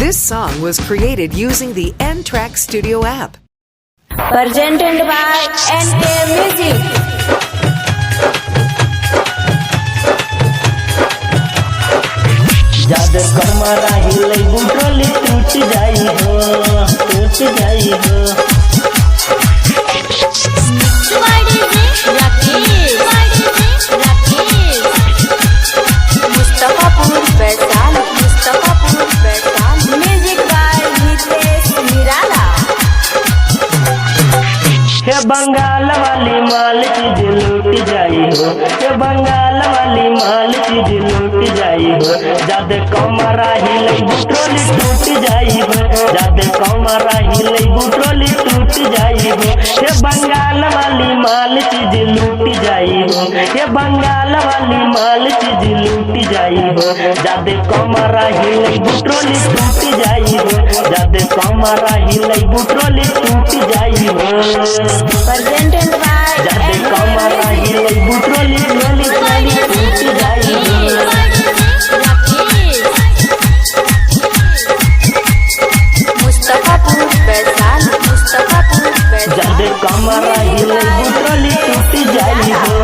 This song was created using the N-Track Studio app. Presented by NK Music. जद कमरा हिलै बुटली टूट जाई हो, टूट जाई हो। मुस्तफापुर बैसाल, मुस्तफापुर बैसाल। म्यूजिक बाय नितेश निराला। हे बंगाल वाली माल चीज लूट जाई हो, हे बंगाल वाली माल चीज लूट जाई हो। जद कमरा हिलै बुटली टूट जाई हो, जद कमरा हिलै बुटली टूट जाई हो। हे बंगाल वाली माल चीज लूट जाई हो, हे बंगाल वाली माल चीज लूट जाई हो। जद कमरा हिलै बुटली टूट जाई हो, जद कमरा हिलै बुटली टूट जाई हो। Presented by जाते कमरा हिलै बुटली लोली लोली टूट जाई हो। मुस्तफापुर बैसाल, मुस्तफापुर बैसाल। जाते कमरा हिलै बुटली टूट जाई हो।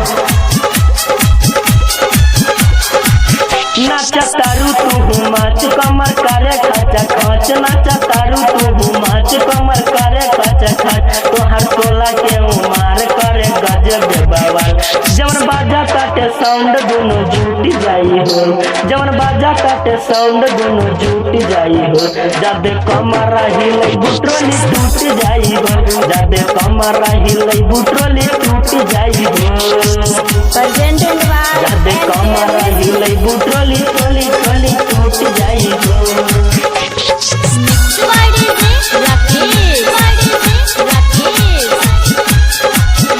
नाचा तारू तू माच कमर करे खाचा खाच, नाचा तारू तू माच कमर करे खाचा खाच। तोहर टोला के मार करे गजब बवाल। जवन बाजा काटे साउंड दोनों जुट जाई हो, जवन बाजा काटे साउंड दोनों जुट जाई हो। जद कमरा हिलै बुटली टूट जाई हो, जद कमरा हिलै बुटली टूट जाई हो। Presented by जद कमरा हिलै बुटली टोली टोली टूट जाई हो।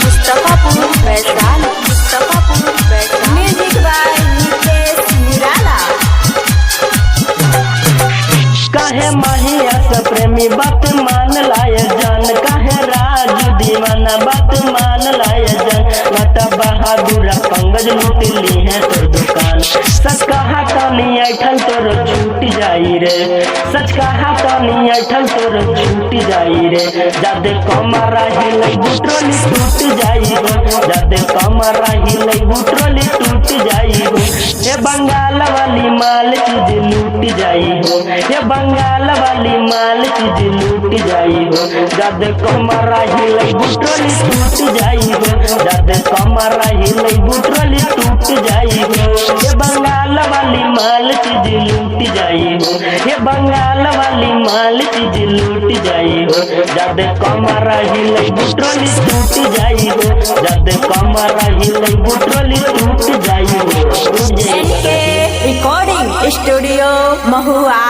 मुस्तफापुर बैसाल, मुस्तफापुर बैसाल। म्यूजिक बाय नितेश निराला। काहे माहिया से प्रेमी बात मान लाए जान, काहे राजू दीवाना बात मान लाए जान। लता बहादुर पंकज लूट ली है तोर दुकान। सच कहा तानी ऐठल तोर छूट जाई रे, सच कहा तानी ऐठल तोर छूट जाई रे। जद कमरा हिलै बुटली टूट जाई हो, जद कमरा हिलै बुटली टूट जाई हो। हे बंगाल वाली माल चीज लूट जाई हो, हे बंगाल वाली माल चीज लूट जाई हो। जद कमरा हिलै बुटली टूट जाई हो, जद कमरा हिलै बुटली टूट जाई हो। हे बंगाल वाली माल चीज लूट जाई हो, हे बंगाल वाली माल चीज लूट जाई हो। जद कमरा हिलै बुटली टूट जाई हो, जद कमरा हिलै बुटली टूट जाई हो। NK Recording Studio, महुआ।